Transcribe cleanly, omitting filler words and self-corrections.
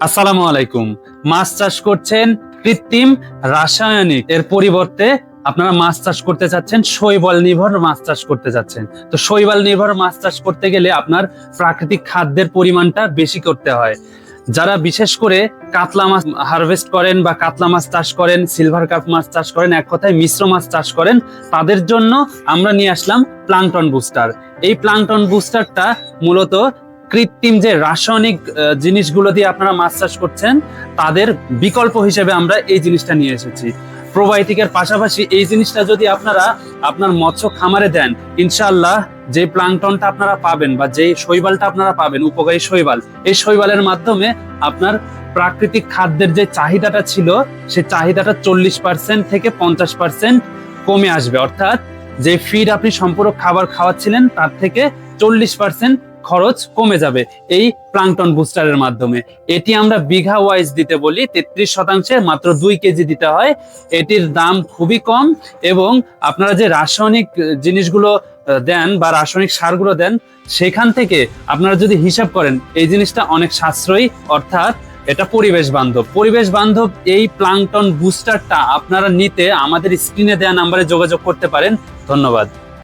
আসসালামু আলাইকুম। মাছ চাষ করছেন কৃত্রিম রাসায়নিক এর পরিবর্তে আপনারা মাছ চাষ করতে চাচ্ছেন, শৈবাল নির্ভর মাছ চাষ করতে চাচ্ছেন। তো শৈবাল নির্ভর মাছ চাষ করতে গেলে আপনার প্রাকৃতিক খাদ্যের পরিমাণটা বেশি করতে হয়। যারা বিশেষ করে কাতলা মাছ হারভেস্ট করেন বা কাতলা মাছ চাষ করেন, সিলভার কার্প মাছ চাষ করেন, এক কথায় মিশ্র মাছ চাষ করেন, তাদের জন্য আমরা নিয়ে আসলাম প্লাঙ্কটন বুস্টার। এই প্লাঙ্কটন বুস্টারটা মূলত কৃত্রিম যে রাসায়নিক জিনিসগুলো দিয়ে আপনারা মাছ চাষ করছেন তাদের বিকল্প হিসেবে আমরা এই জিনিসটা নিয়ে এসেছি। প্রোবায়োটিকের পাশাপাশি এই জিনিসটা যদি আপনারা আপনার মৎস্য খামারে দেন, ইনশাআল্লাহ যে প্লাঙ্কটনটা আপনারা পাবেন বা যে শৈবালটা আপনারা পাবেন, উপকারী শৈবাল, এই শৈবালের মাধ্যমে আপনার প্রাকৃতিক খাদ্যের যে চাহিদাটা ছিল সেই চাহিদাটা 40% থেকে 50% কমে আসবে। অর্থাৎ যে ফিড আপনি সম্পূরক খাবার খাওয়াচ্ছিলেন তার থেকে 40% খরচ কমে যাবে এই প্লাঙ্কটন বুস্টারের মাধ্যমে। এটি আমরা বিঘা ওয়াইজ দিতে বলি, 33% মাত্র 2 কেজি দিতে হয়। এটির দাম খুবই কম এবং আপনারা যে রাসায়নিক জিনিসগুলো দেন বা রাসায়নিক সারগুলো দেন সেখান থেকে আপনারা যদি হিসাব করেন এই জিনিসটা অনেক সাশ্রয়ী, অর্থাৎ এটা পরিবেশ বান্ধব। পরিবেশ বান্ধব এই প্লাঙ্কটন বুস্টারটা আপনারা নিতে আমাদের স্ক্রিনে দেওয়া নাম্বারে যোগাযোগ করতে পারেন। ধন্যবাদ।